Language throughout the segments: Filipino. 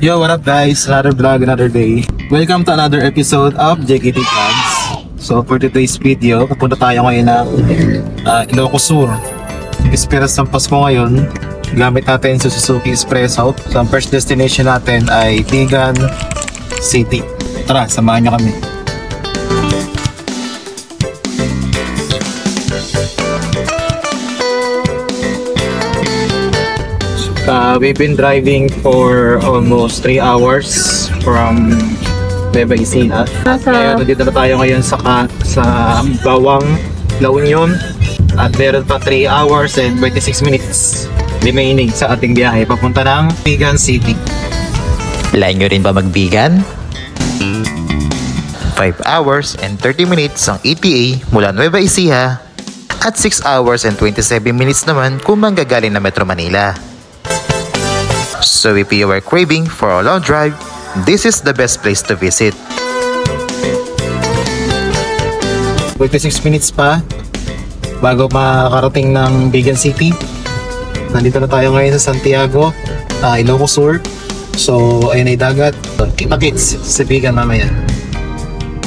Yo, what up guys? Another vlog, another day. Welcome to another episode of JKT Vlogs. So for today's video, pupunta tayo ngayon ng Ilocos Sur. Esperas ng Pasko ngayon. Gamit natin sa Suzuki Espresso. So ang first destination natin ay Vigan City. Tara, samahan niyo kami. We've been driving for almost 3 hours from Nueva Ecija. Ngayon, nandito na tayo ngayon sa Bawang, La Union. At meron pa 3 hours and 26 minutes remaining sa ating biyahe papunta ng Vigan City. Plan nyo rin ba mag-Vigan? 5 hours and 30 minutes ang ETA mula Nueva Ecija at 6 hours and 27 minutes naman kung manggagaling na Metro Manila. So if you are craving for a long drive, this is the best place to visit. 26 minutes pa bago makarating ng Vigan City. Nandito na tayo ngayon sa Santiago, Ilocos Sur. So ayun ay dagat. Kita-kits sa Vigan mamaya.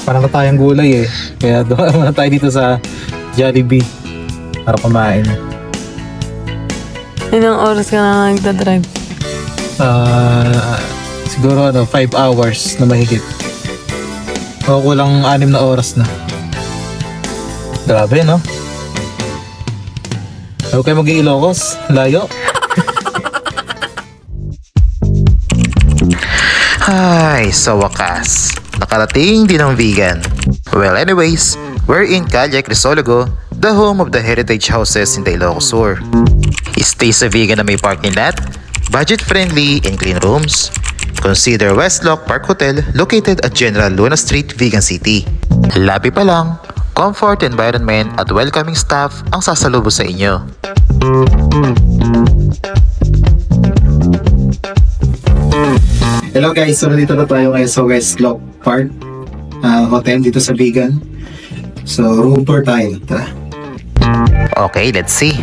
Parang na tayong gulay eh. Kaya doon muna tayo dito sa Jollibee para kumain. Ilang oras ka na nagdadrive? Siguro 5 hours na mahigit. O kulang 6 na oras na. Grabe, no? Huwag kayo mag-Ilocos. Layo. Ay, sa wakas, nakarating din ang Vigan. Well anyways, we're in Calle Crisologo, the home of the heritage houses in the Ilocos Sur. Stay sa Vigan na may parking lot, budget-friendly and clean rooms. Consider Westlock Park Hotel located at General Luna Street, Vigan City. Labi pa lang, comfort environment at welcoming staff ang sasalubong sa inyo. Hello guys, so nandito na tayo ngayon sa Westlock Park Hotel dito sa Vigan. So room tour tayo. Tara. Okay, let's see.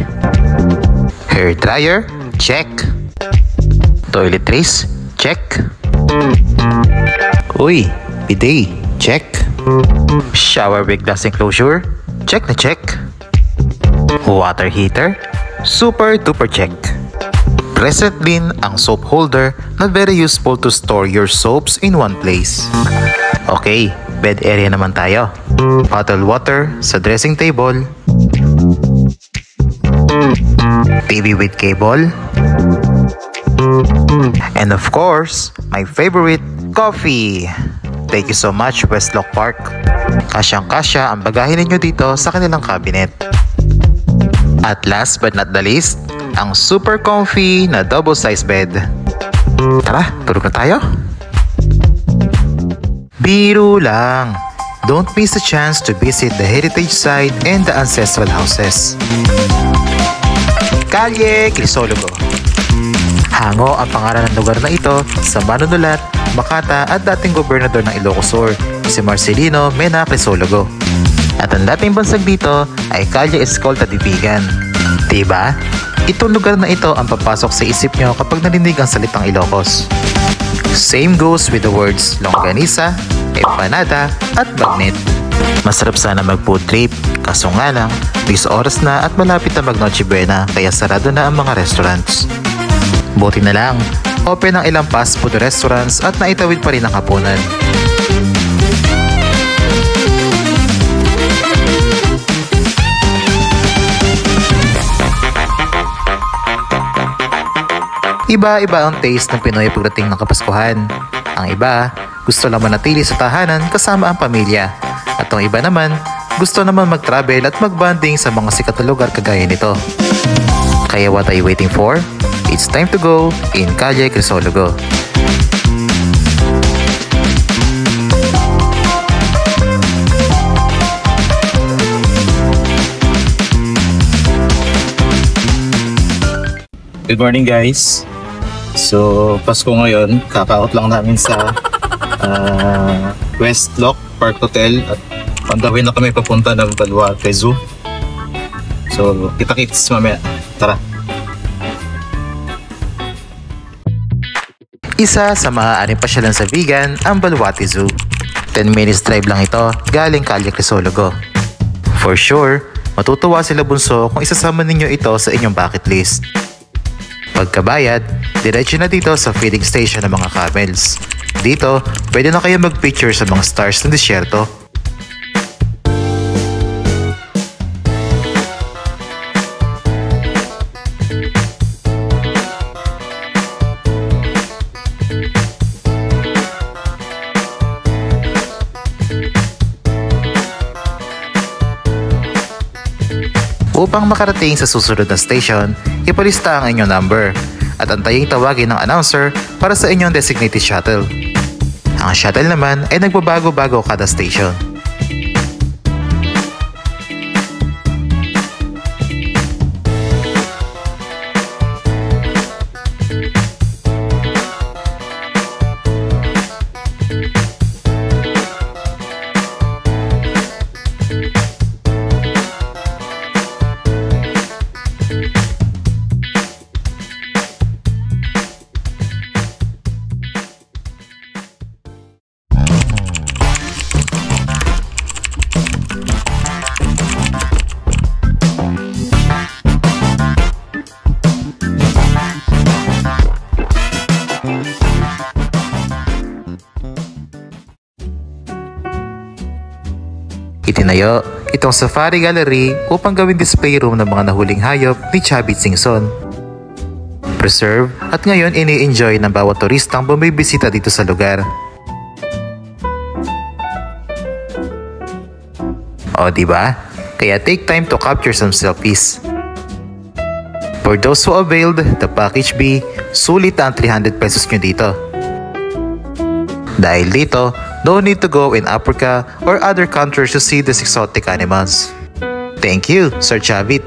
Hair dryer, check. Toiletries, check. Uy, bidet, check. Shower with glass enclosure, check na check. Water heater, super duper check. Present din ang soap holder na very useful to store your soaps in one place. Okay, bed area naman tayo. Bottled water sa dressing table. TV with cable. And of course, my favorite, coffee. Thank you so much, Westlock Park. Kasyang-kasya ang bagahe ninyo dito sa kanilang cabinet. At last but not the least, ang super comfy na double-size bed. Tara, tulog na tayo. Biro lang. Don't miss the chance to visit the heritage site and the ancestral houses. Calle Crisologo. Hango ang pangalan ng lugar na ito sa manunulat, Makata at dating gobernador ng Ilocos Sur, si Marcelino Mena Crisologo. At ang dating bansag dito ay Calle Escolta de Vigan. Diba? Itong lugar na ito ang papasok sa isip nyo kapag narinig ang salitang Ilocos. Same goes with the words longganisa, empanada at bagnet. Masarap sana mag-food trip, kaso nga lang, 10 oras na at malapit na mag-Noche Buena kaya sarado na ang mga restaurants. Buti na lang, open ang ilang fast food restaurants at naitawid pa rin ang hapunan. Iba-iba ang taste ng Pinoy pagdating ng Kapaskuhan. Ang iba, gusto lang manatili sa tahanan kasama ang pamilya. At ang iba naman, gusto naman mag-travel at mag-bonding sa mga sikat na lugar kagaya nito. Kaya what are you waiting for? It's time to go in Calle Crisologo. Good morning guys. So Pasko ngayon, kaka-out lang namin sa Westlock Park Hotel at on the way na kami papunta ng Baluarte Zoo. So kita-kits mamaya. Tara. Isa sa maaaring pasyalan sa vegan ang Baluarte Zoo. 10 minutes drive lang ito galing Calle Crisologo. For sure, matutuwa sila bunso kung isasama ninyo ito sa inyong bucket list. Pagkabayad, diretso na dito sa feeding station ng mga camels. Dito, pwede na kayo mag-picture sa mga stars ng disyerto. Upang makarating sa susunod na station, ipalista ang inyong number at antayin tawagin ng announcer para sa inyong designated shuttle. Ang shuttle naman ay nagbabago-bago kada station. Itinayo itong Safari Gallery upang gawing display room ng mga nahuling hayop ni Chavit Singson. Preserve at ngayon ini-enjoy ng bawat turistang bumibisita dito sa lugar. O diba? Kaya take time to capture some selfies. For those who availed the package B, sulit ang 300 pesos nyo dito. Dahil dito, no need to go in Africa or other countries to see these exotic animals. Thank you, Sir Chavit.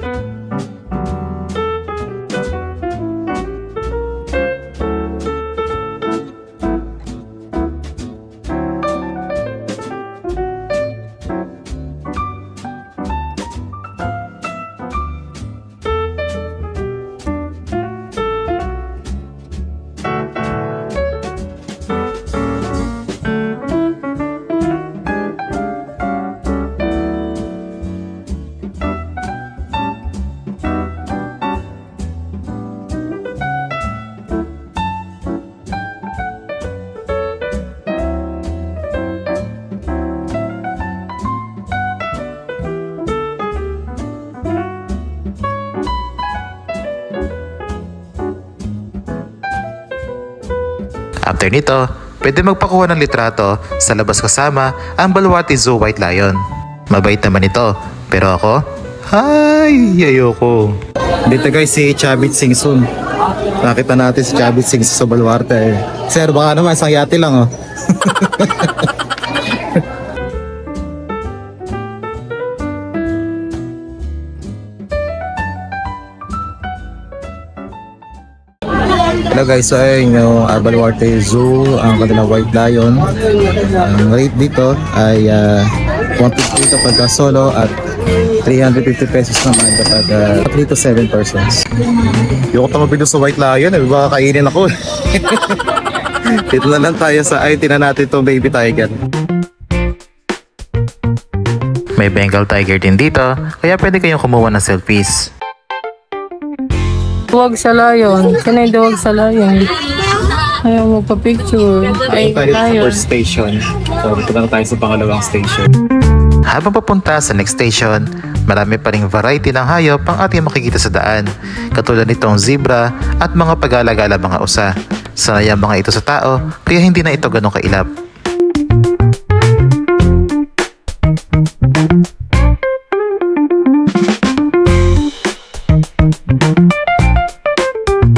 After nito, pwede magpakuha ng litrato sa labas kasama ang Baluarte Zoo White Lion. Mabait naman ito, pero ako, ay, ayoko. Dito guys si Chavit Singson. Nakita natin si Chavit Singson sa Baluarte. Sir, baka naman isang yate lang oh. Hello guys, so ayun yung Baluarte Zoo, ang kanilang White Lion. Ang rate dito ay 150 kapag solo at 350 pesos naman kapag 3 to 7 persons. Yung ko tamabili sa White Lion, baka kainin ako. Dito na lang tayo sa tinan natin itong baby tiger. May Bengal tiger din dito, kaya pwede kayong kumuha ng selfies. Duwag sa lion. Sanay duwag sa lion. Ayaw magpa-picture. Ay, Tayo sa lion. first station. So, dito na tayo sa pangalawang station. Habang papunta sa next station, marami pa ring variety ng hayop ang ating makikita sa daan, katulad nitong zebra at mga pag-alagala mga usa. Sanay ang mga ito sa tao, kaya hindi na ito ganong kailap.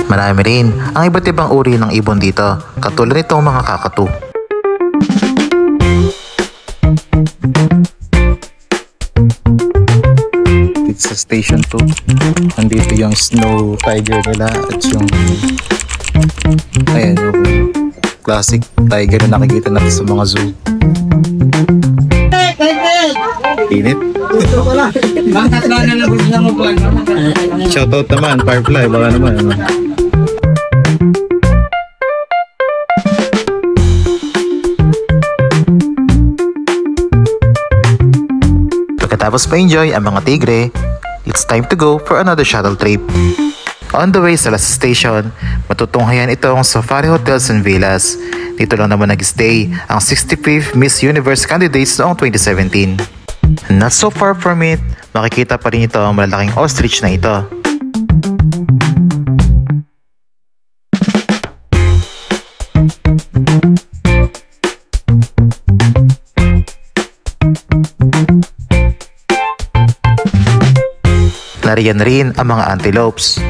Marami rin ang iba't ibang uri ng ibon dito, katulad nitong mga kakatu. Dito sa station 2, nandito yung snow tiger nila at yung ayan, yung classic tiger na nakikita natin sa mga zoo. Init. Shoutout naman, Firefly, baka naman. Matapos pa-enjoy ang mga tigre, it's time to go for another shuttle trip. On the way sa last station, matutunghayan itong Safari Hotels and Villas. Dito lang naman nag-stay ang 65th Miss Universe candidates noong 2017. Not so far from it, makikita pa rin ito ang malalaking ostrich na ito. Nariyan rin ang mga antelopes.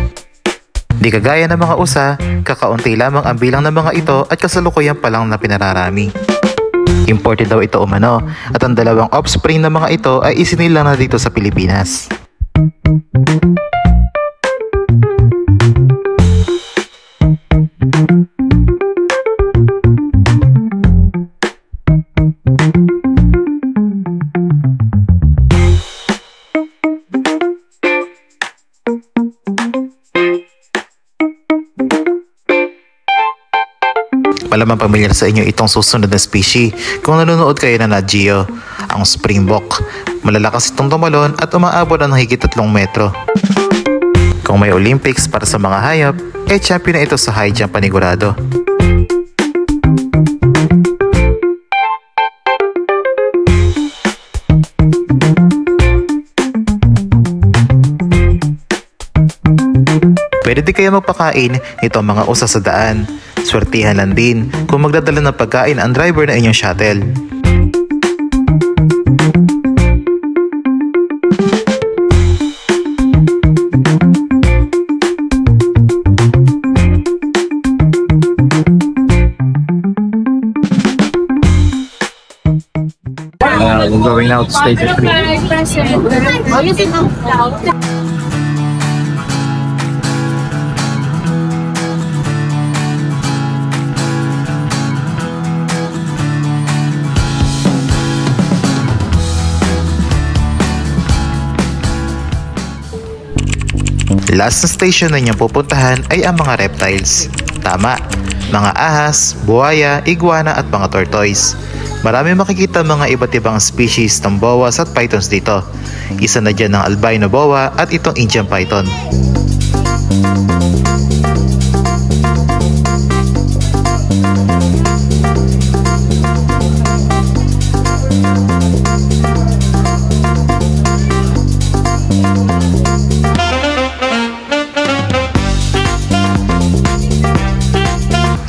Di kagaya ng mga usa, kakaunti lamang ang bilang ng mga ito at kasalukuyan pa lang na pinararami. Imported daw ito umano at ang dalawang offspring ng mga ito ay isinilang na dito sa Pilipinas. Malamang pamilyar sa inyo itong susunod na species kung nanonood kayo na Nat Geo, ang springbok. Malalakas itong tumalon at umaabot ng higit 3 metro. Kung may Olympics para sa mga hayop, champion na ito sa high jump panigurado. Pwede din kayo magpakain nito ang mga usa sa daan. Swertihan lang din kung magdadala ng pagkain ang driver na inyong shuttle. We're going now to station 3. Last na station na inyong pupuntahan ay ang mga reptiles. Tama, mga ahas, buhaya, iguana at mga tortoise. Marami makikita mga iba't ibang species ng boas at pythons dito. Isa na dyan ang albino boa at itong Indian python.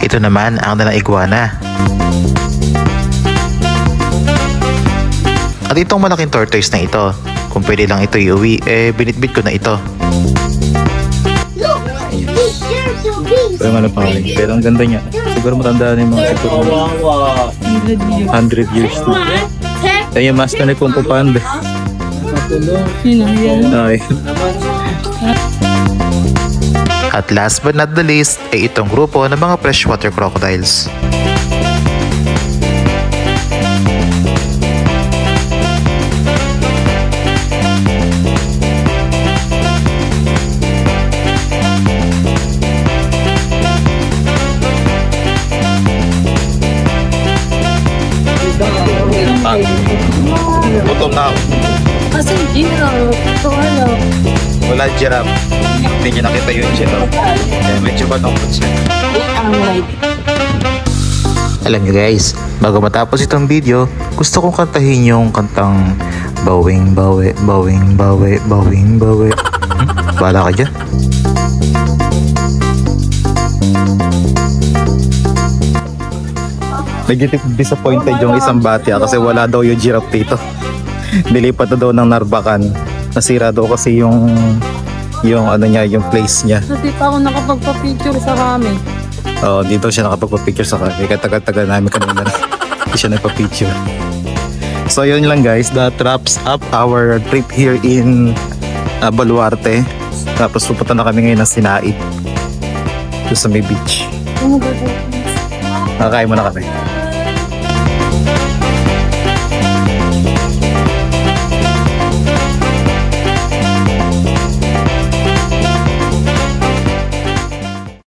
Ito naman ang dalang iguana. At itong malaking tortoise na ito, kung pwede lang ito iuwi, binitbit ko na ito. Pero ano pa rin, pero ang ganda niya. Siguro matanda na yung mga siguro 100 years na. Kaya yung master na kung pupanda. Ay. At last but not the least ay itong grupo ng mga freshwater crocodiles. Gutom na ako. Kasi giraffe. Ito ano. Wala giraffe. Hindi niya nakita yung giraffe. Kaya medyo banokot siya. Alam nyo guys, bago matapos itong video, gusto kong kantahin yung kantang bawing bawi, bawing bawi, bawing bawi. Bahala ka dyan. Negative disappointed yung isang batya kasi wala daw yung giraffe dito. Nilipat na daw ng Narbacan. Nasira daw kasi yung ano niya, yung place niya. Hindi pa ako nakapagpa-picture sa kami. Oh, dito siya nakapagpa-picture sa kanya. Katagal-tagal namin kanina. Hindi siya nagpa-picture. So yun lang guys, that wraps up our trip here in Baluarte. Tapos pupunta na kami ngayon ng Sinaid. Doon sa may beach. Nakakain mo na kami.